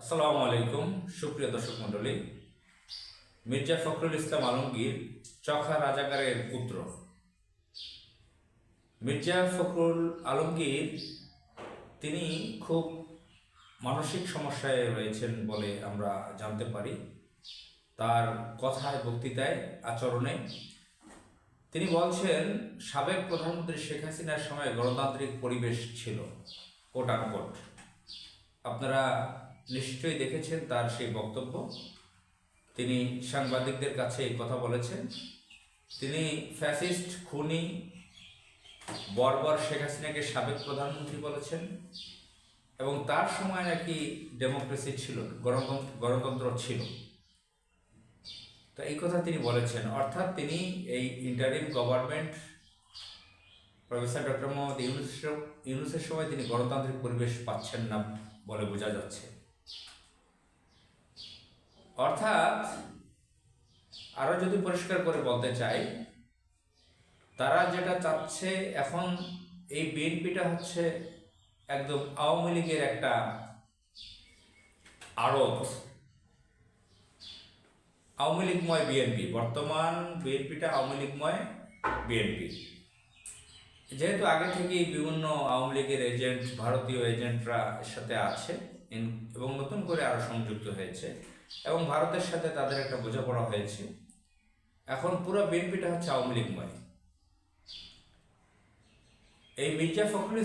আসসালামু আলাইকুম সুপ্রিয় দর্শক মণ্ডলী। মির্জা ফখরুল ইসলাম আলমগীর চখা রাজাকারের পুত্র। মির্জা ফখরুল আলমগীর তিনি খুব মানসিক সমস্যায় রয়েছেন বলে আমরা জানতে পারি। তার কথায়, বক্তৃতায়, আচরণে তিনি বলছেন সাবেক প্রধানমন্ত্রী শেখ হাসিনার সময় গণতান্ত্রিক পরিবেশ ছিল, কোট আনকোট। আপনারা নিশ্চয়ই দেখেছেন তার সেই বক্তব্য। তিনি সাংবাদিকদের কাছে এই কথা বলেছেন। তিনি ফ্যাসিস্ট, খুনি, বর্বর শেখ হাসিনাকে সাবেক প্রধানমন্ত্রী বলেছেন এবং তার সময় নাকি ডেমোক্রেসি ছিল, গণতন্ত্র ছিল। তো এই কথা তিনি বলেছেন, অর্থাৎ তিনি এই interim government professor doctor Mohammad ইউনূসের সময় তিনি গণতান্ত্রিক পরিবেশ পাচ্ছেন না বলে বোঝা যাচ্ছে। অর্থাৎ আরো যদি পরিষ্কার করে বলতে চাই, তারা যেটা চাচ্ছে এখন, এই বিএনপিটা হচ্ছে একদম আওয়ামী লীগের একটা আড়ত। আওয়ামী লীগময় বিএনপি, বর্তমান বিএনপিটা আওয়ামী লীগময় বিএনপি। যেহেতু আগে থেকেই বিভিন্ন আওয়ামী লীগের এজেন্ট, ভারতীয় এজেন্টরা এর সাথে আছে এবং নতুন করে আরো সংযুক্ত হয়েছে এবং ভারতের সাথে তাদের একটা বোঝাপড়া হয়েছে। এখন পুরো বিএনপিটা হচ্ছে আওয়ামী লীগময়। এই মির্জা ফখরুল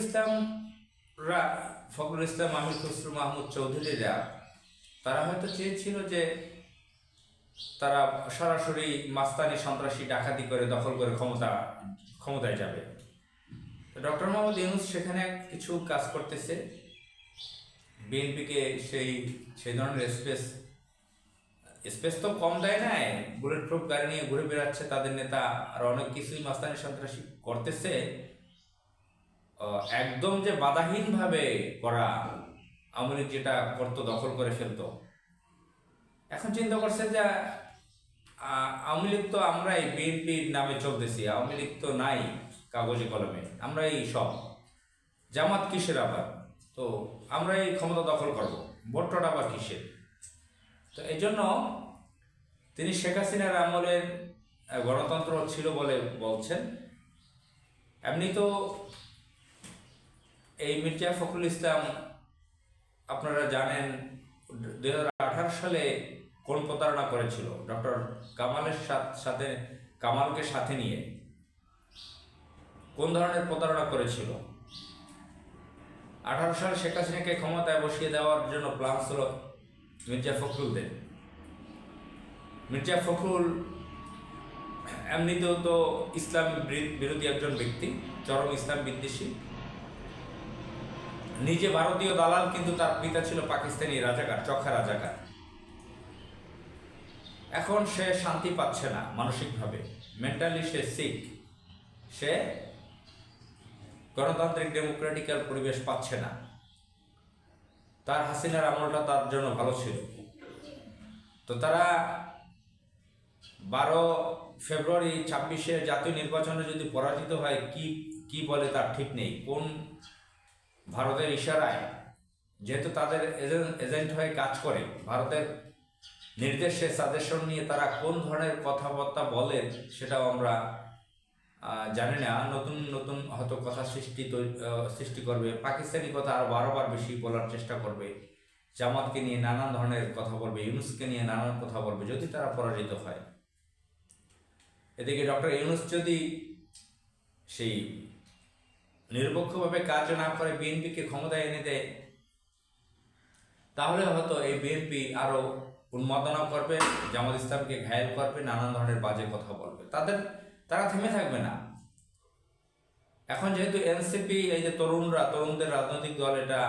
ইসলাম, আমির খসরু মাহমুদ চৌধুরীরা তারা হয়তো চেয়েছিল যে তারা সরাসরি মাস্তানি, সন্ত্রাসী, ডাকাতি করে দখল করে ক্ষমতায় যাবে। ডক্টর মোহাম্মদ ইউনূস সেখানে কিছু কাজ করতেছে, বিএনপিকে সেই ধরনের স্পেস তো কম দেয় নাই। বুলেট প্রুফ গাড়ি নিয়ে ঘুরে বেড়াচ্ছে তাদের নেতা, আর অনেক কিছুই মাস্তানি সন্ত্রাসী করতেছে। একদম যে বাধাহীনভাবে করা, আওয়ামী লীগ যেটা করতো, দখল করে ফেলতো, এখন চিন্তা করছে যে আওয়ামী লীগ তো আমরাই বিএনপির নামে চলতেছি, আওয়ামী লীগ তো নাই কাগজে কলমে, আমরাই সব, জামাত কিসের আবার, তো আমরাই ক্ষমতা দখল করবো, ভোটটা আবার কিসের। তো এই জন্য তিনি শেখ হাসিনার আমলের গণতন্ত্র ছিল বলে বলছেন। এমনি তো এই মির্জা ফখরুল ইসলাম আপনারা জানেন 2018 সালে কোন প্রতারণা করেছিল, ডক্টর কামালকে সাথে নিয়ে কোন ধরনের প্রতারণা করেছিল। 18 সালে শেখ হাসিনাকে ক্ষমতায় বসিয়ে দেওয়ার জন্য প্ল্যান ছিল মির্জা ফখরুলদের। মির্জা ফখরুল এমনিতেও তো ইসলাম বিরোধী একজন ব্যক্তি, চরম ইসলাম বিদ্বেষী, নিজে ভারতীয় দালাল, কিন্তু তার পিতা ছিল পাকিস্তানি রাজাকার, চখা রাজাকার। এখন সে শান্তি পাচ্ছে না মানসিকভাবে, মেন্টালি সে সিক, সে গণতান্ত্রিক ডেমোক্রেটিক্যাল পরিবেশ পাচ্ছে না। তার হাসিনার আমলটা তার জন্য ভালো ছিল। তো তারা 12 ফেব্রুয়ারি 26-এ জাতীয় নির্বাচনে যদি পরাজিত হয়, কি বলে তার ঠিক নেই। কোন ভারতের ইশারায়, যেহেতু তাদের এজেন্ট হয়ে কাজ করে, ভারতের নির্দেশে, সাজেশন নিয়ে তারা কোন ধরনের কথাবার্তা বলে সেটাও আমরা জানি না। নতুন নতুন হয়তো কথা সৃষ্টি করবে, পাকিস্তানি কথা আরো 12 বার বেশি বলার চেষ্টা করবে, জামাতকে নিয়ে নানান ধরনের কথা বলবে, ইউনূসকে নিয়ে নানান কথা বলবে যদি তারা পরাজিত হয়। এদিকে ডক্টর ইউনূস যদি সেই নিরপেক্ষভাবে কাজ না করে বিএনপিকে ক্ষমতায় এনে দেয়, তাহলে হয়তো এই বিএনপি আরো উন্মাদনা করবে, জামাত ইসলামকে ঘায়েল করবে, নানান ধরনের বাজে কথা বলবে। তারা থেমে থাকবে না। এখন যেহেতু এনসিপি, এই যে তরুণদের রাজনৈতিক দল, এটা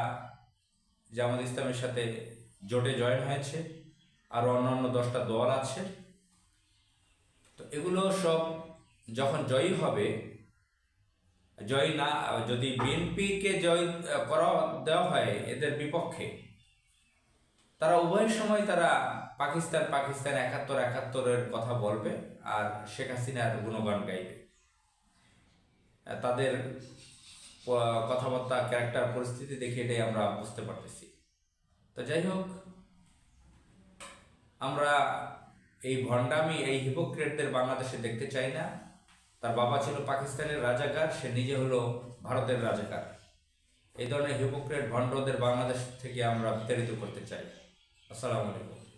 জামাত ইসলামের সাথে জোটে জয়েন হয়েছে, আর অন্যান্য 10টা দল আছে। তো এগুলো সব যখন জয়ী হবে, যদি বিএনপিকে জয় করা দেওয়া হয় এদের বিপক্ষে, তারা উভয় সময় তারা পাকিস্তান 71-71-এর কথা বলবে আর শেখ হাসিনার গুণগান গাইবে। তাদের কথাবার্তা, ক্যারেক্টার, পরিস্থিতি দেখে এটাই আমরা বুঝতে পারতেছি। তো যাই হোক, আমরা এই ভণ্ডামি, এই হিপোক্রেটদের বাংলাদেশে দেখতে চাই না। তার বাবা ছিল পাকিস্তানের রাজাকার, সে নিজে হলো ভারতের রাজাকার। এই ধরনের হিপোক্রেট ভণ্ডদের বাংলাদেশ থেকে আমরা বিতাড়িত করতে চাই। আসসালামু আলাইকুম।